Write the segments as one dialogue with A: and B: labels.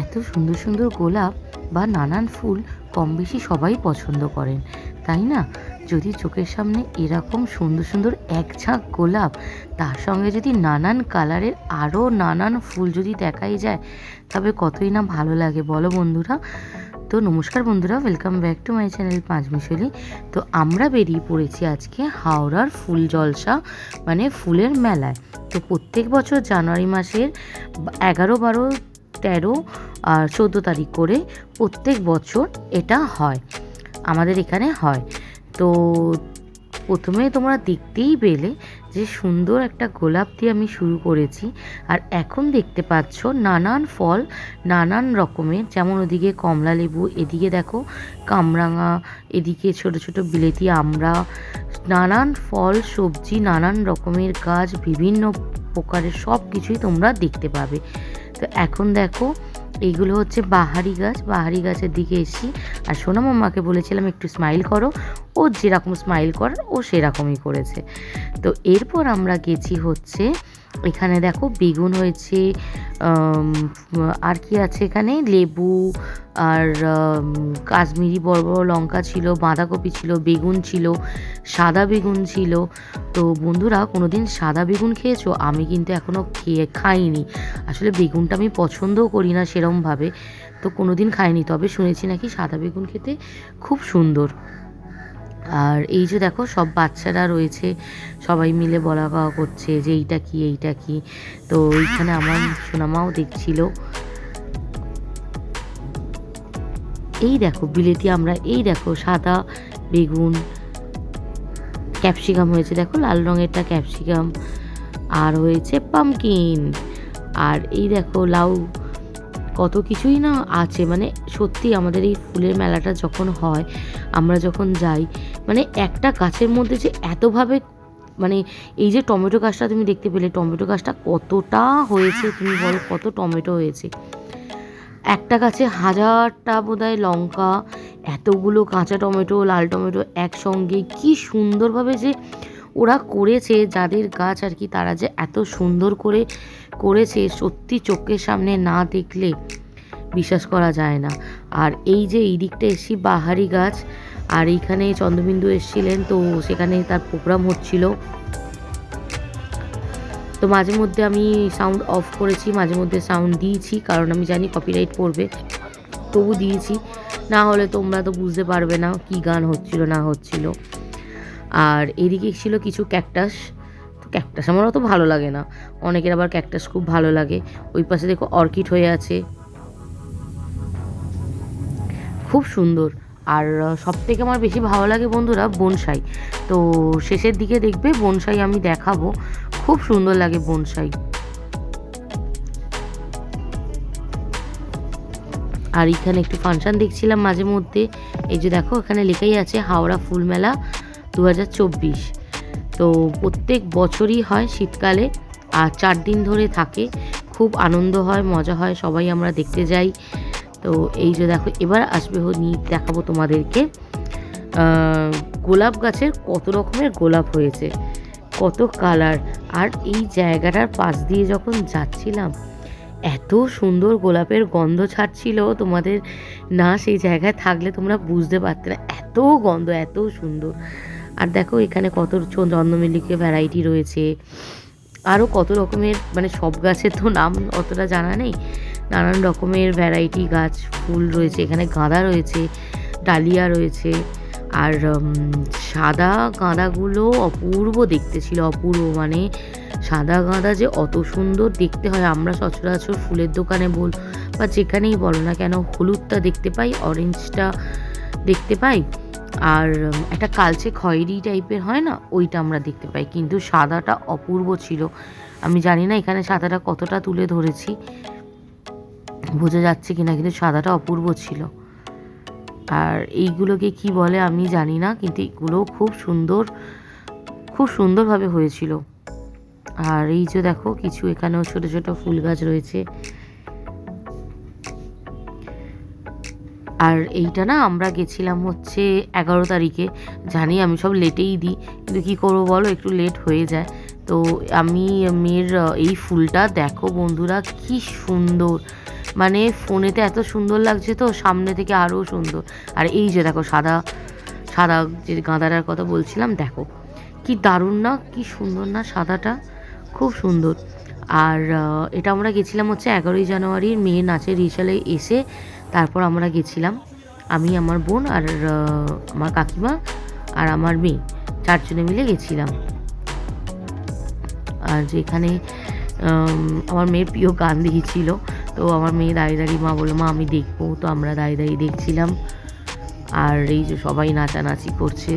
A: এত সুন্দর সুন্দর গোলাপ বা নানান ফুল কম বেশি সবাই পছন্দ করেন, তাই না? যদি চোখের সামনে এরকম সুন্দর সুন্দর এক ঝাঁক গোলাপ, তার সঙ্গে যদি নানান কালারের আরও নানান ফুল যদি দেখাই যায়, তবে কতই না ভালো লাগে বলো বন্ধুরা। তো নমস্কার বন্ধুরা, welcome back to my channel Panchmishali. তো আমরা বেরিয়ে পড়েছি আজকে হাওড়ার ফুল জলসা মানে ফুলের মেলায়। তো প্রত্যেক বছর জানুয়ারি মাসের 11, 12, 13 আর 14 তারিখ করে প্রত্যেক বছর এটা হয়, আমাদের এখানে হয়। তো প্রথমে তোমরা দেখতেই পেলে যে সুন্দর একটা গোলাপ দিয়ে আমি শুরু করেছি। আর এখন দেখতে পাচ্ছ নানান ফল, নানান রকমের, যেমন ওদিকে কমলা লেবু, এদিকে দেখো কামরাঙা, এদিকে ছোট ছোট বিলেতি আমড়া, নানান ফল সবজি, নানান রকমের গাছ, বিভিন্ন প্রকারের সব কিছুই তোমরা দেখতে পাবে। তো এখন দেখো এইগুলো হচ্ছে বাহারি গাছ, বাহারি গাছের দিকে এসি। আর সোনা মাম্মাকে বলেছিলাম একটু স্মাইল করো, ও যেরকম স্মাইল করার ও সেরকমই করেছে। তো এরপর আমরা গেছি হচ্ছে এখানে দেখো বেগুন হয়েছে, আর কি আছে এখানে, লেবু আর কাশ্মীরি বড় বড় লঙ্কা ছিল, বাঁধাকপি ছিল, বেগুন ছিল, সাদা বেগুন ছিল। তো বন্ধুরা, কোনো দিন সাদা বেগুন খেয়েছো? আমি কিন্তু এখনও খাইনি। আসলে বেগুনটা আমি পছন্দও করি না সেরমভাবে, তো কোনো দিন খাইনি, তবে শুনেছি নাকি সাদা বেগুন খেতে খুব সুন্দর। আর এই যে দেখো সব বাচ্চারা রয়েছে, সবাই মিলে বলা কওয়া করছে যে এইটা কি এইটা কি। তো এইখানে আমার সোনামাও দেখছিল। এই দেখো বিলেতি আমরা, এই দেখো সাদা বেগুন, ক্যাপসিকাম হয়েছে, দেখো লাল রঙেরটা ক্যাপসিকাম, আর হয়েছে পামকিন, আর এই দেখো লাউ, কত কিছুই না আছে। মানে সত্যি আমাদের এই ফুলের মেলাটা যখন হয়, আমরা যখন যাই, মানে একটা গাছের মধ্যে যে এতভাবে, মানে এই যে টমেটো গাছটা তুমি দেখতে পেলে, টমেটো গাছটা কতটা হয়েছে তুমি বলো, কত টমেটো হয়েছে। একটা গাছে 1000টা বোধহয় লঙ্কা, এতগুলো কাঁচা টমেটো, লাল টমেটো একসঙ্গে, কি সুন্দরভাবে যে ওরা করেছে, যাদের গাছ আর কি, তারা যে এত সুন্দর করে করেছে, সত্যি চোখের সামনে না দেখলে বিশ্বাস করা যায় না। আর এই যে এই দিকটা এসছি বাহারি গাছ, আর এইখানে চন্দ্রবিন্দু এসেছিলেন, তো সেখানে তার প্রোগ্রাম হচ্ছিল। তো মাঝে মধ্যে আমি সাউন্ড অফ করেছি, মাঝে মধ্যে সাউন্ড দিয়েছি, কারণ আমি জানি কপিরাইট পড়বে, তবু দিয়েছি, না হলে তোমরা তো বুঝতে পারবে না কি গান হচ্ছিল না হচ্ছিল। আর এদিকে ছিল কিছু ক্যাকটাস। তো ক্যাকটাস আমার অত ভালো লাগে না, অনেকের আবার ক্যাকটাস খুব ভালো লাগে। ওই পাশে দেখো অর্কিড হয়ে আছে, খুব সুন্দর। আর সবথেকে আমার বেশি ভালো লাগে বন্ধুরা বনসাই। তো শেষের দিকে দেখবে বনসাই আমি দেখাবো, খুব সুন্দর লাগে বনসাই। আর এখানে একটু ফাংশন দেখছিলাম মাঝে মধ্যে। এই যে দেখো এখানে লেখাই আছে হাওড়া ফুল মেলা 2024। তো প্রত্যেক বছরই হয় শীতকালে, আর 4 দিন ধরে থাকে, খুব আনন্দ হয়, মজা হয়, সবাই আমরা দেখতে যাই। তো এই যে দেখো এবার আসবে দেখাবো তোমাদেরকে গোলাপ গাছের কত রকমের গোলাপ হয়েছে, কত কালার। আর এই জায়গাটার পাশ দিয়ে যখন যাচ্ছিলাম, এত সুন্দর গোলাপের গন্ধ ছাড়ছিল, তোমাদের না সেই জায়গায় থাকলে তোমরা বুঝতে পারতে না, এত গন্ধ, এত সুন্দর। আর দেখো এখানে কত চন্দ্রমল্লিকা ভ্যারাইটি রয়েছে, আরও কত রকমের, মানে সব গাছের তো নাম অতটা জানা নেই, নানান রকমের ভ্যারাইটি গাছ ফুল রয়েছে। এখানে গাঁদা রয়েছে, ডালিয়া রয়েছে, আর সাদা গাঁদাগুলো অপূর্ব দেখতে ছিল, অপূর্ব। মানে সাদা গাঁদা যে অত সুন্দর দেখতে হয়, আমরা সচরাচর ফুলের দোকানে বা যেখানেই বলো না কেন, হলুদটা দেখতে পাই, অরেঞ্জটা দেখতে পাই, আর একটা কালচে খয়েরি টাইপের হয় না, ওইটা আমরা দেখতে পাই, কিন্তু সাদাটা অপূর্ব ছিল। আমি জানি না এখানে সাদাটা কতটা তুলে ধরেছি, বোঝা যাচ্ছে কিনা, কিন্তু সাদাটা অপূর্ব ছিল। আর এইগুলোকে কি বলে আমি জানি না, কিন্তু এগুলো খুব সুন্দর, খুব সুন্দরভাবে হয়েছিল। আর এই যে দেখো কিছু এখানেও ছোট ছোট ফুল গাছ রয়েছে। আর এইটা না আমরা গেছিলাম হচ্ছে 11 তারিখে, জানি আমি সব লেটেই দিই, কিন্তু কী করবো বলো, একটু লেট হয়ে যায়। তো আমি মেয়ের এই ফুলটা দেখো বন্ধুরা, কি সুন্দর, মানে ফোনেতে এত সুন্দর লাগছে তো সামনে থেকে আরও সুন্দর। আর এই যে দেখো সাদা সাদা যে গাঁদাটার কথা বলছিলাম, দেখো কি দারুণ না, কি সুন্দর না সাদাটা, খুব সুন্দর। আর এটা আমরা গেছিলাম হচ্ছে 11ই জানুয়ারির মেয়ের নাচের রিসালে এসে তারপর আমরা গেছিলাম, আমি আমার বোন আর আমার কাকিমা আর আমার মেয়ে, 4 জনে মিলে গেছিলাম। আর যেখানে আমার মেয়ের প্রিয় গান দিয়েছিল, তো আমার মেয়ে দাঁড়িয়ে দাঁড়িয়ে মা বললো মা আমি দেখবো, তো আমরা দাঁড়িয়ে দাঁড়িয়ে দেখছিলাম। আর এই যে সবাই নাচানাচি করছে,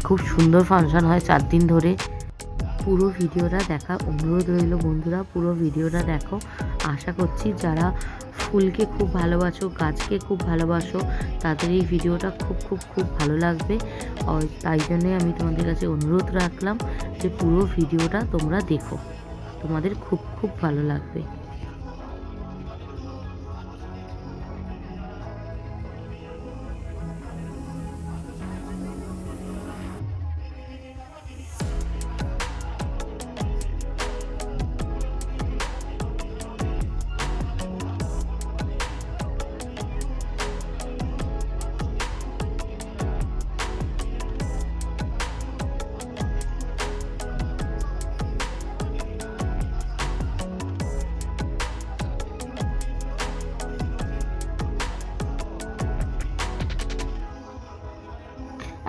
A: খুব সুন্দর ফাংশন হয় 4 দিন ধরে। পুরো ভিডিওটা দেখার অনুরোধ রইল বন্ধুরা, পুরো ভিডিওটা দেখো। আশা করছি যারা ফুলকে খুব ভালোবাসো, গাছকে খুব ভালোবাসো, তাদের এই ভিডিওটা খুব খুব খুব ভালো লাগবে। তাই জন্যে আমি তোমাদের কাছে অনুরোধ রাখলাম যে পুরো ভিডিওটা তোমরা দেখো, তোমাদের খুব খুব ভালো লাগবে।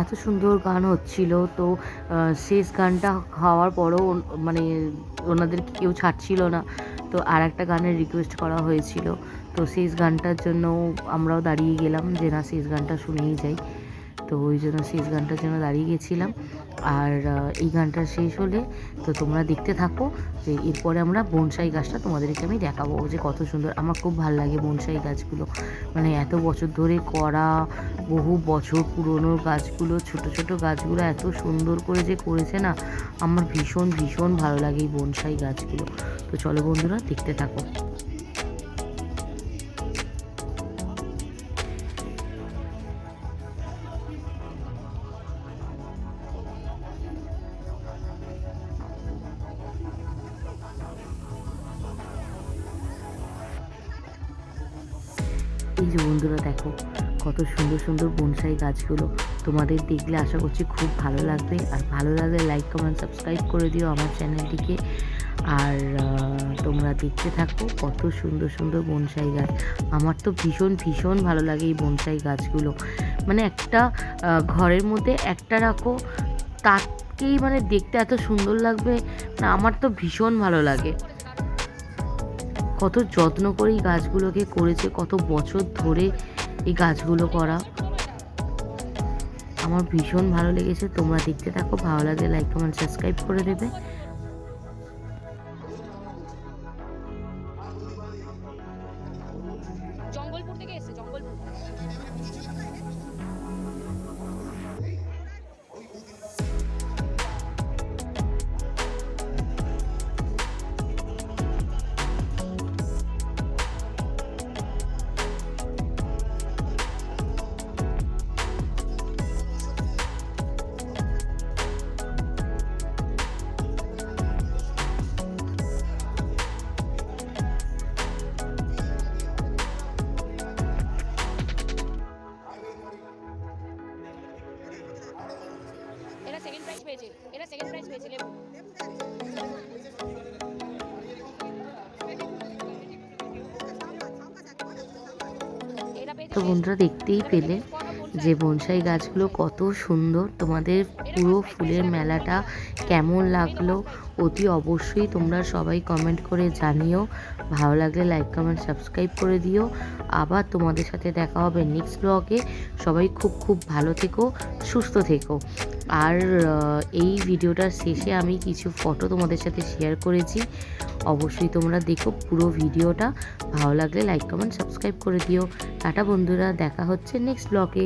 A: এত সুন্দর গান হচ্ছিল, তো শেষ গানটা হওয়ার পরও মানে ওনাদের কেউ ছাড়ছিল না, তো আর একটা গানের রিকোয়েস্ট করা হয়েছিল, তো শেষ গানটার জন্য আমরাও দাঁড়িয়ে গেলাম যে না শেষ গানটা শুনেই যাই, তো ওই জন্য শেষ গানটার জন্য দাঁড়িয়ে গেছিলাম। আর এই গানটা শেষ হলে তো তোমরা দেখতে থাকো, যে এরপরে আমরা বনসাই গাছটা তোমাদেরকে আমি দেখাবো যে কত সুন্দর। আমার খুব ভালো লাগে বনসাই গাছগুলো, মানে এত বছর ধরে করা, বহু বছর পুরনো গাছগুলো, ছোট ছোট গাছগুলো এত সুন্দর করে যে করেছে না, আমার ভীষণ ভীষণ ভালো লাগে এই বনসাই গাছগুলো। তো চলো বন্ধুরা দেখতে থাকো। এই যে বন্ধুরা দেখো কত সুন্দর সুন্দর বনসাই গাছগুলো, তোমাদের দেখলে আশা করছি খুব ভালো লাগবে। আর ভালো লাগলে লাইক কমেন্ট সাবস্ক্রাইব করে দিও আমার চ্যানেলটিকে। আর তোমরা দেখতে থাকো কত সুন্দর সুন্দর বনসাই গাছ। আমার তো ভীষণ ভীষণ ভালো লাগে এই বনসাই গাছগুলো, মানে একটা ঘরের মধ্যে একটা রাখো, তাকেই মানে দেখতে এত সুন্দর লাগবে না, আমার তো ভীষণ ভালো লাগে। কত যত্ন করে এই গাছগুলোকে করেছে, কত বছর ধরে এই গাছগুলো করা, আমার ভীষণ ভালো লেগেছে। তোমরা দেখতে থাকো, ভালো লাগলে লাইক কমেন্ট সাবস্ক্রাইব করে দেবে।
B: জঙ্গলপুর থেকে এসেছে, জঙ্গলপুর। এরা সেকেন্ড প্রাইজ পেয়েছে, এরা সেকেন্ড প্রাইজ পেয়েছে লেবু।
A: তো বন্ধুরা দেখতেই পেলে যে বনসাই গাছগুলো কত সুন্দর। তোমাদের পুরো ফুলের মেলাটা কেমন লাগলো অতি অবশ্যই তোমরা সবাই কমেন্ট করে জানিও। ভালো লাগলে লাইক কমেন্ট সাবস্ক্রাইব করে দিও। আবার তোমাদের সাথে দেখা হবে নেক্সট ব্লগে। সবাই খুব খুব ভালো থেকো, সুস্থ থেকো। আর এই ভিডিওটার শেষে আমি কিছু ফটো তোমাদের সাথে শেয়ার করেছি, অবশ্যই তোমরা দেখো পুরো ভিডিওটা। ভালো লাগলে লাইক কমেন্ট সাবস্ক্রাইব করে দিও। টাটা বন্ধুরা, দেখা হচ্ছে নেক্সট ব্লগে।